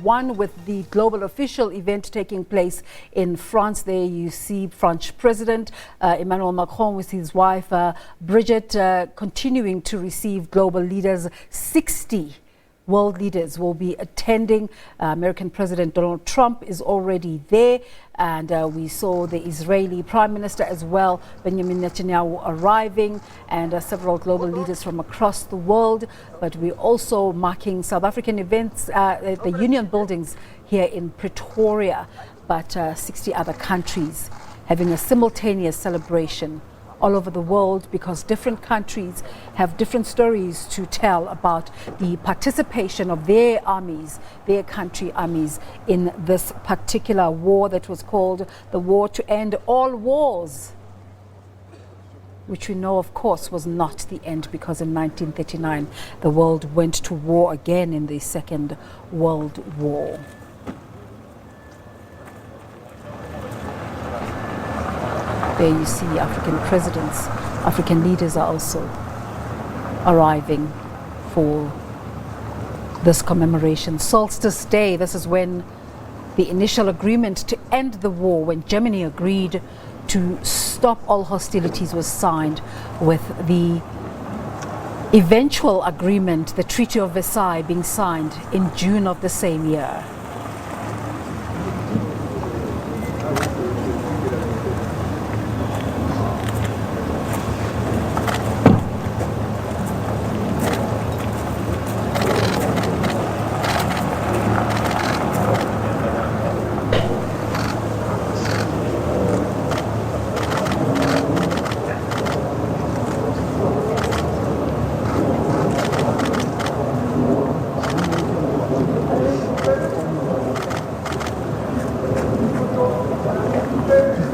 One with the global official event taking place in France. There you see French President Emmanuel Macron with his wife Brigitte continuing to receive global leaders. 60 world leaders will be attending. American President Donald Trump is already there, and we saw the Israeli Prime Minister as well, Benjamin Netanyahu, arriving, and several global leaders from across the world. But we're also marking South African events at the Union Buildings here in Pretoria, but 60 other countries having a simultaneous celebration all over the world, because different countries have different stories to tell about the participation of their armies, their country armies, in this particular war that was called the War to End All Wars, which we know, of course, was not the end, because in 1939 the world went to war again in the Second World War. There you see African presidents, African leaders are also arriving for this commemoration. Solstice Day, this is when the initial agreement to end the war, when Germany agreed to stop all hostilities, was signed, with the eventual agreement, the Treaty of Versailles, being signed in June of the same year.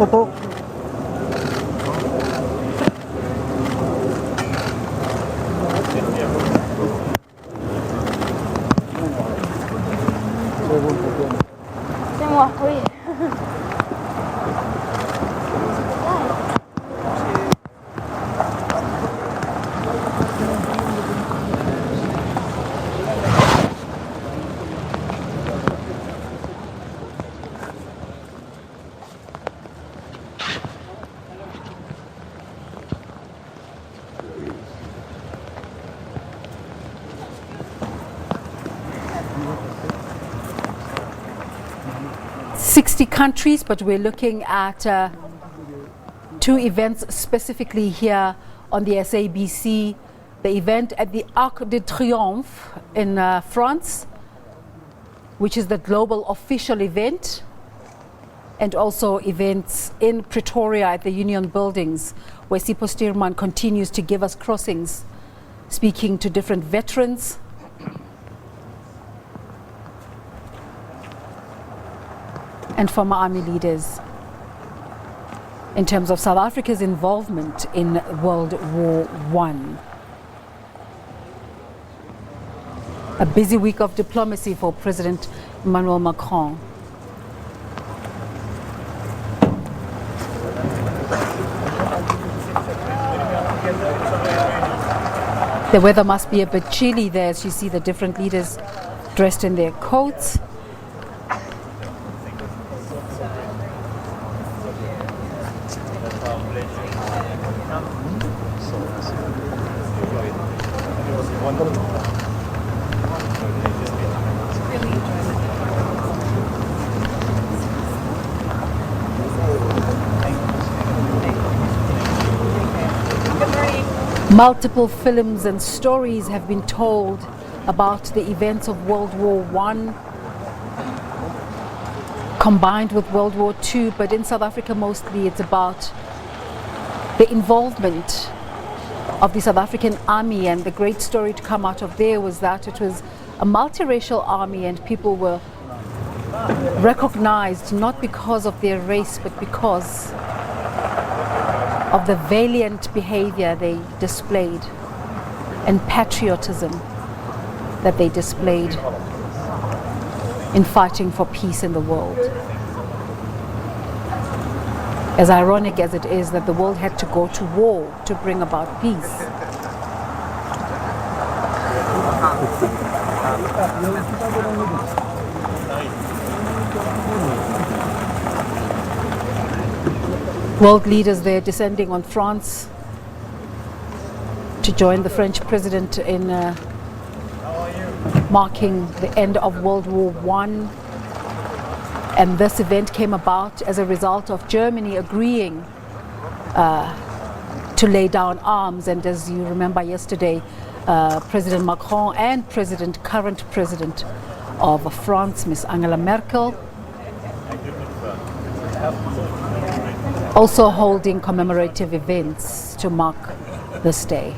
Opo. C'est moi, oui. 60 countries, but we're looking at two events specifically here on the SABC. The event at the Arc de Triomphe in France, which is the global official event, and also events in Pretoria at the Union Buildings, where Sipho Stuurman continues to give us crossings, speaking to different veterans. And former army leaders in terms of South Africa's involvement in World War I. A busy week of diplomacy for President Emmanuel Macron. The weather must be a bit chilly there as you see the different leaders dressed in their coats. Multiple films and stories have been told about the events of World War I combined with World War II, but in South Africa mostly it's about the involvement of the South African army, and the great story to come out of there was that it was a multiracial army and people were recognized not because of their race but because of the valiant behavior they displayed and patriotism that they displayed in fighting for peace in the world. As ironic as it is that the world had to go to war to bring about peace. World leaders there descending on France to join the French president in marking the end of World War I. And this event came about as a result of Germany agreeing to lay down arms. And as you remember yesterday, President Macron and current president of France, Ms. Angela Merkel, also holding commemorative events to mark this day.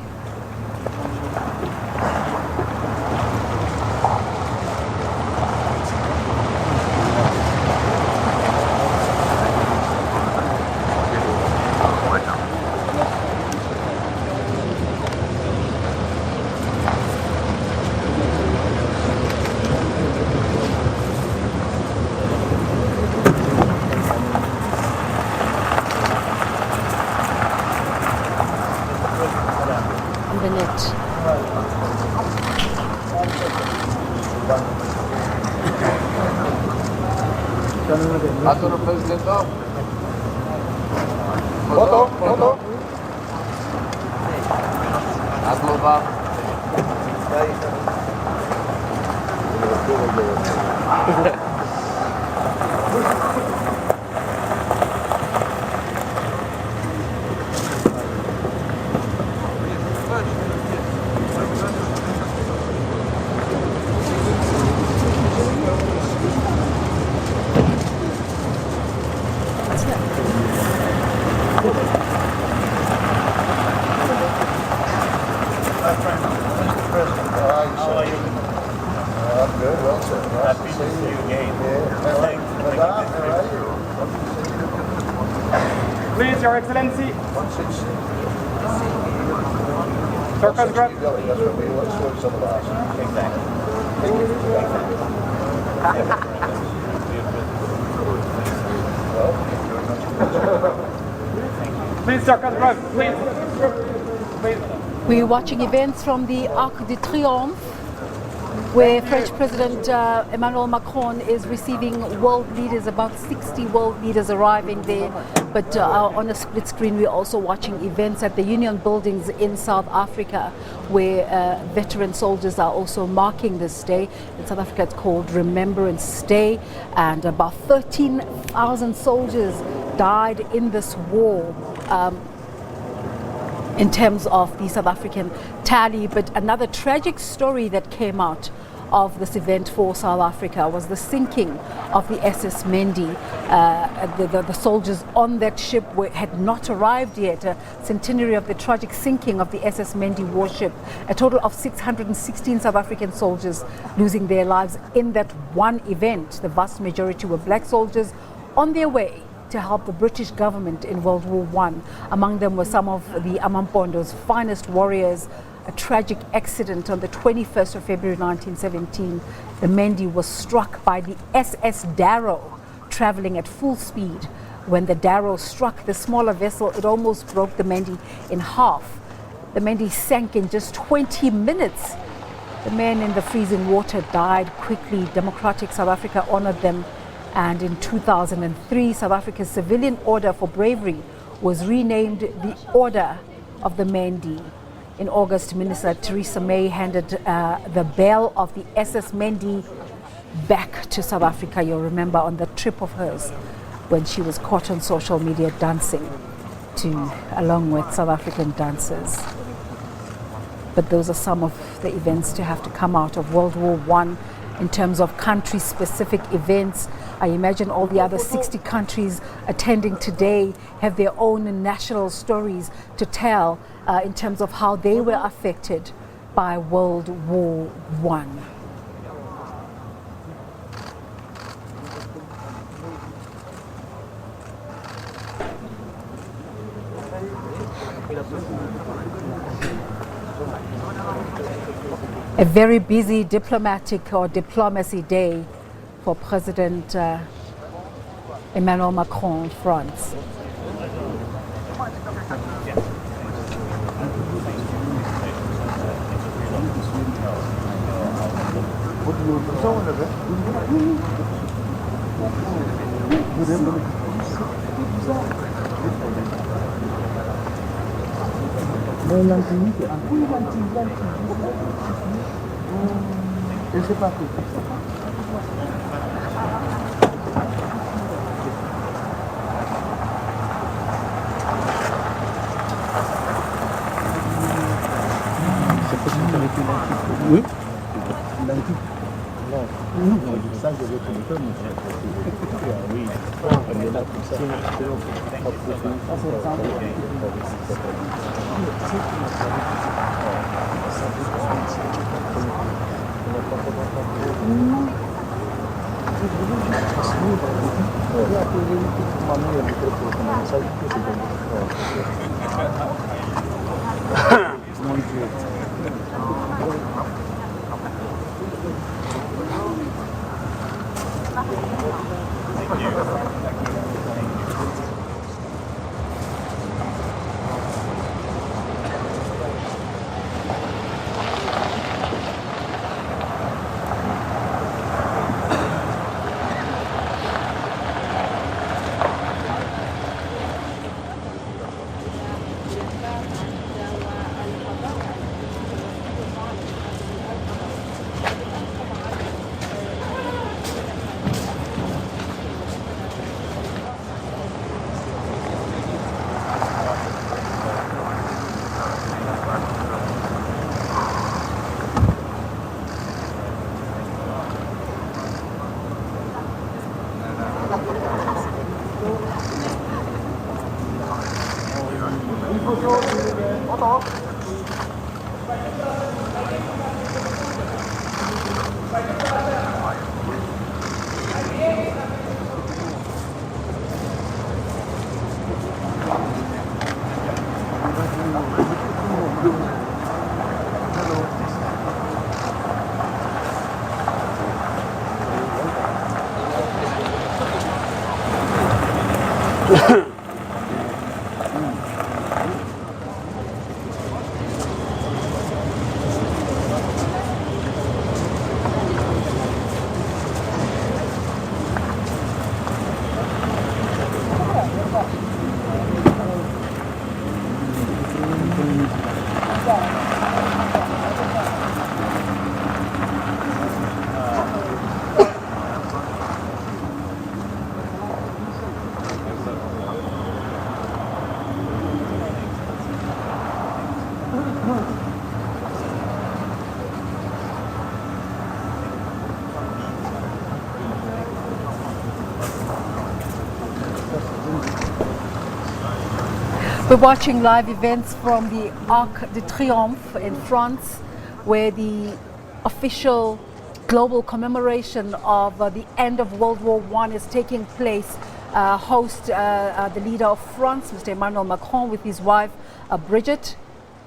Attends le président. Photo, photo. Attends, va. Please, Your Excellency. Circus grab. Please, circus grab. Please. We're watching events from the Arc de Triomphe, where French President Emmanuel Macron is receiving world leaders, about 60 world leaders arriving there. But on a split screen, we're also watching events at the Union buildings in South Africa, where veteran soldiers are also marking this day. In South Africa, it's called Remembrance Day, and about 13,000 soldiers died in this war. In terms of the South African tally. But another tragic story that came out of this event for South Africa was the sinking of the SS Mendi. The soldiers on that ship had not arrived yet. A centenary of the tragic sinking of the SS Mendi warship. A total of 616 South African soldiers losing their lives in that one event. The vast majority were black soldiers on their way to help the British government in World War I. Among them were some of the Amampondo's finest warriors. A tragic accident on the 21st of February 1917. The Mendi was struck by the SS Darrow, traveling at full speed. When the Darrow struck the smaller vessel, it almost broke the Mendi in half. The Mendi sank in just 20 minutes. The men in the freezing water died quickly. Democratic South Africa honored them. And in 2003, South Africa's civilian order for bravery was renamed the Order of the Mendi. In August, Minister Theresa May handed the bell of the SS Mendi back to South Africa. You'll remember on the trip of hers when she was caught on social media dancing along with South African dancers. But those are some of the events to have to come out of World War I. In terms of country-specific events, I imagine all the other 60 countries attending today have their own national stories to tell in terms of how they were affected by World War I. A very busy diplomacy day for President Emmanuel Macron of France. Oui. Non, ça je vais te le faire, oui. On est là comme ça. We're watching live events from the Arc de Triomphe in France, where the official global commemoration of the end of World War I is taking place. The leader of France, Mr. Emmanuel Macron, with his wife, Brigitte,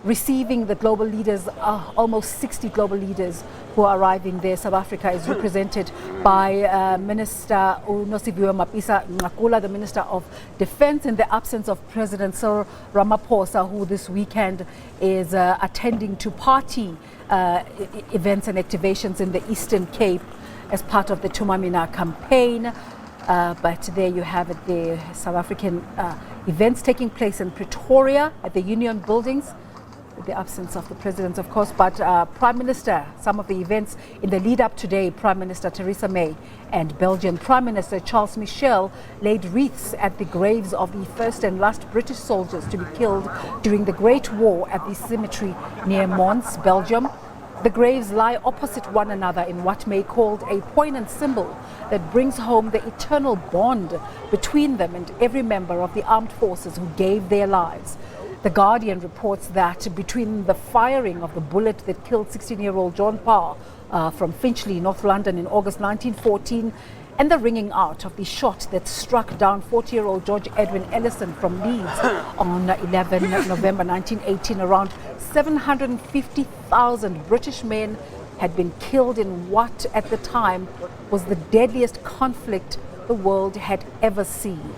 receiving the global leaders, almost 60 global leaders who are arriving there. South Africa is represented by Minister Nosiviwe Mapisa-Nqakula, the Minister of Defense, in the absence of President Cyril Ramaphosa, who this weekend is attending to party events and activations in the Eastern Cape as part of the Tumamina campaign. But there you have it, the South African events taking place in Pretoria at the Union Buildings, with the absence of the president, of course. But Prime Minister, some of the events in the lead up today, Prime Minister Theresa May and Belgian Prime Minister Charles Michel laid wreaths at the graves of the first and last British soldiers to be killed during the Great War at the cemetery near Mons, Belgium. The graves lie opposite one another in what may be called a poignant symbol that brings home the eternal bond between them and every member of the armed forces who gave their lives. The Guardian reports that between the firing of the bullet that killed 16-year-old John Parr from Finchley, North London in August 1914, and the ringing out of the shot that struck down 40-year-old George Edwin Ellison from Leeds on 11 November 1918, around 750,000 British men had been killed in what at the time was the deadliest conflict the world had ever seen.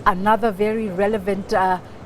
Another very relevant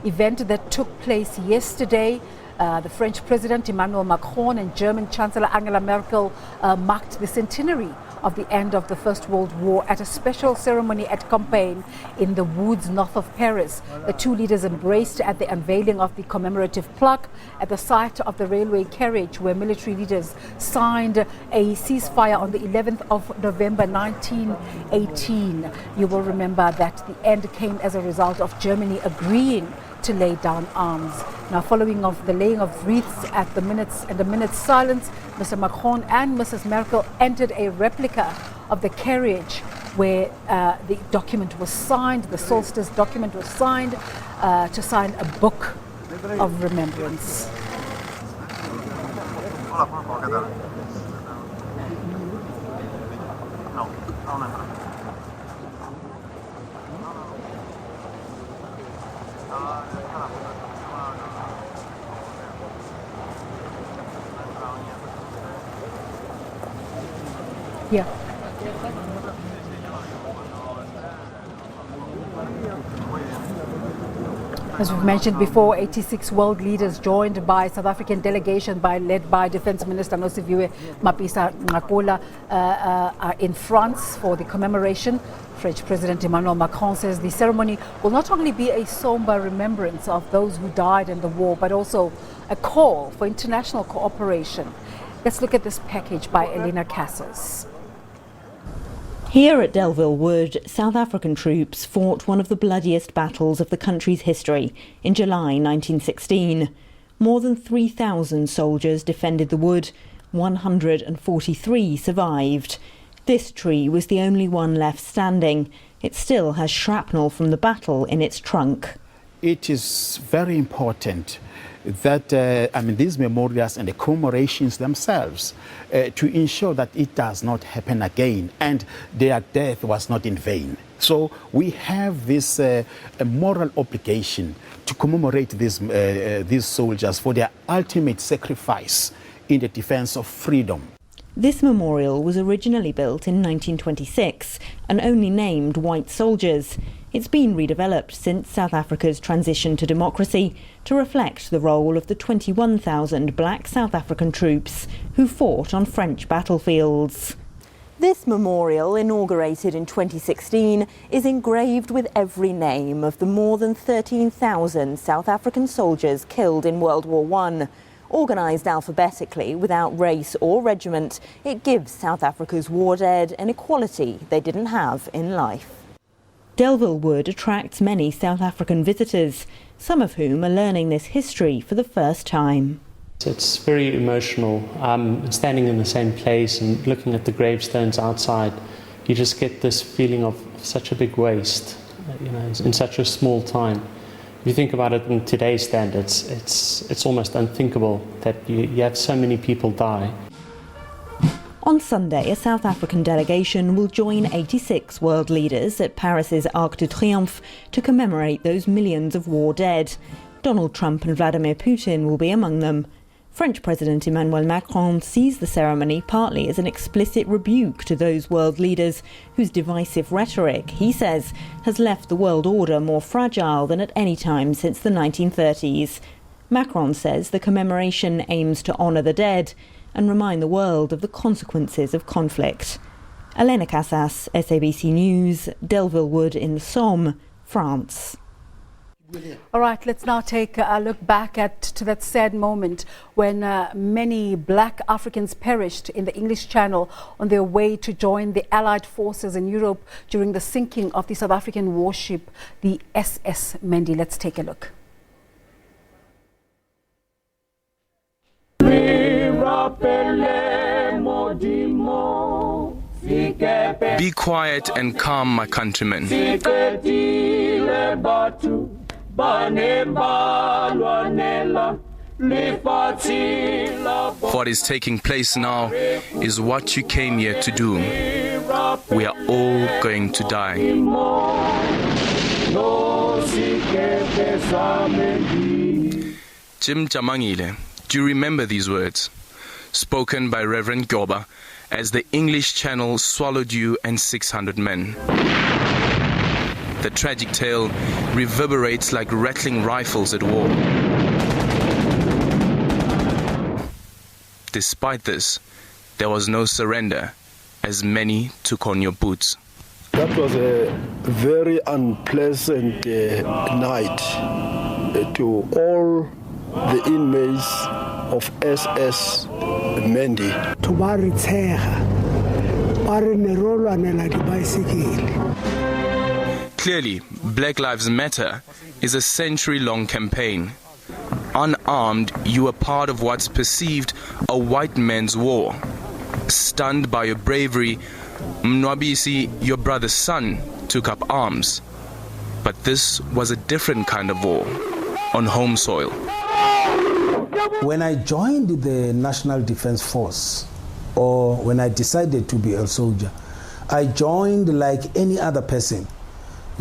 event that took place yesterday, the French President Emmanuel Macron and German Chancellor Angela Merkel marked the centenary of the end of the First World War at a special ceremony at Compiègne in the woods north of Paris. The two leaders embraced at the unveiling of the commemorative plaque at the site of the railway carriage where military leaders signed a ceasefire on the 11th of November 1918. You will remember that the end came as a result of Germany agreeing to lay down arms. Now, following of the laying of wreaths at the minute's silence, Mr. Macron and Mrs. Merkel entered a replica of the carriage where the document was signed, the solstice document was signed, to sign a book of remembrance. Yeah. As we've mentioned before, 86 world leaders joined by South African delegation led by Defence Minister Nosiviwe Mapisa-Nqakula are in France for the commemoration. French President Emmanuel Macron says the ceremony will not only be a somber remembrance of those who died in the war, but also a call for international cooperation. Let's look at this package by Elena Casa. Here at Delville Wood, South African troops fought one of the bloodiest battles of the country's history in July 1916. More than 3,000 soldiers defended the wood, 143 survived. This tree was the only one left standing. It still has shrapnel from the battle in its trunk. It is very important that these memorials and the commemorations themselves to ensure that it does not happen again and their death was not in vain. So we have this a moral obligation to commemorate these soldiers for their ultimate sacrifice in the defense of freedom. This memorial was originally built in 1926 and only named white soldiers. It's been redeveloped since South Africa's transition to democracy to reflect the role of the 21,000 black South African troops who fought on French battlefields. This memorial, inaugurated in 2016, is engraved with every name of the more than 13,000 South African soldiers killed in World War I. Organised alphabetically without race or regiment, it gives South Africa's war dead an equality they didn't have in life. Delville Wood attracts many South African visitors, some of whom are learning this history for the first time. It's very emotional. Standing in the same place and looking at the gravestones outside, you just get this feeling of such a big waste, in such a small time. If you think about it in today's standards, it's almost unthinkable that you have so many people die. On Sunday, a South African delegation will join 86 world leaders at Paris's Arc de Triomphe to commemorate those millions of war dead. Donald Trump and Vladimir Putin will be among them. French President Emmanuel Macron sees the ceremony partly as an explicit rebuke to those world leaders whose divisive rhetoric, he says, has left the world order more fragile than at any time since the 1930s. Macron says the commemoration aims to honour the dead and remind the world of the consequences of conflict. Elena Casa, SABC News, Delville Wood in the Somme, France. All right, let's now take a look back to that sad moment when many black Africans perished in the English Channel on their way to join the Allied forces in Europe during the sinking of the South African warship, the SS Mendi. Let's take a look. Be quiet and calm, my countrymen. What is taking place now is what you came here to do. We are all going to die. Jim Jamangile, do you remember these words? Spoken by Reverend Goba as the English Channel swallowed you and 600 men. The tragic tale reverberates like rattling rifles at war. Despite this, there was no surrender as many took on your boots. That was a very unpleasant night to all the inmates of SS Mendi. Clearly, Black Lives Matter is a century-long campaign. Unarmed, you are part of what's perceived a white man's war. Stunned by your bravery, Mwabisi, your brother's son, took up arms. But this was a different kind of war, on home soil. When I joined the National Defense Force, or when I decided to be a soldier, I joined like any other person.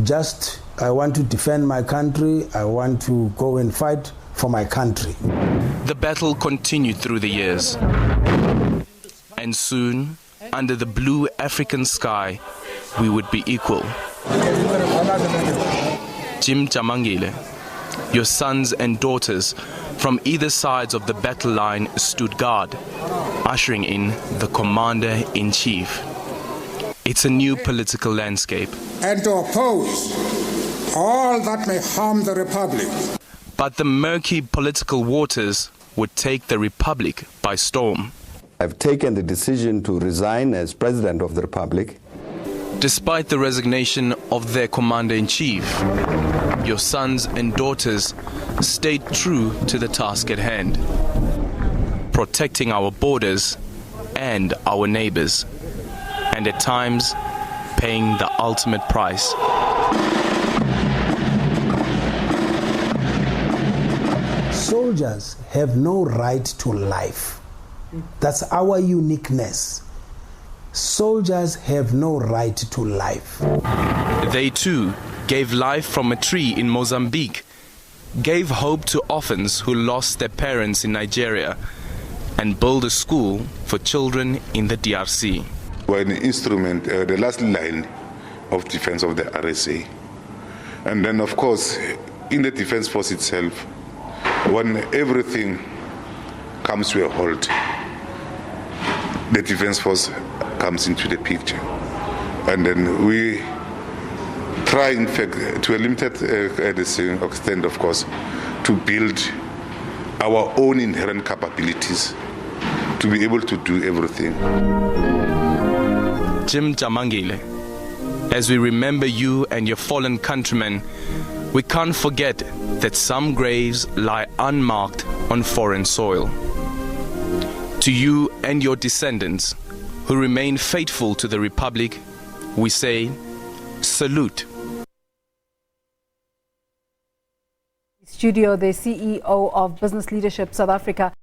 Just, I want to defend my country, I want to go and fight for my country. The battle continued through the years. And soon, under the blue African sky, we would be equal. Jim Jamangile, your sons and daughters from either sides of the battle line stood guard, ushering in the commander-in-chief. It's a new political landscape. And to oppose all that may harm the Republic. But the murky political waters would take the Republic by storm. I've taken the decision to resign as President of the Republic. Despite the resignation of their commander-in-chief, your sons and daughters stayed true to the task at hand, protecting our borders and our neighbors, and at times paying the ultimate price. Soldiers have no right to life. That's our uniqueness. Soldiers have no right to life. They too gave life from a tree in Mozambique, gave hope to orphans who lost their parents in Nigeria, and built a school for children in the DRC. We're an instrument, the last line of defense of the RSA. And then, of course, in the Defense Force itself, when everything comes to a halt, the Defense Force comes into the picture. And then we try, in fact, to a limited extent, of course, to build our own inherent capabilities to be able to do everything. Jim Jamangile, as we remember you and your fallen countrymen, we can't forget that some graves lie unmarked on foreign soil. To you and your descendants who remain faithful to the Republic, we say, salute. Studio, the CEO of Business Leadership South Africa.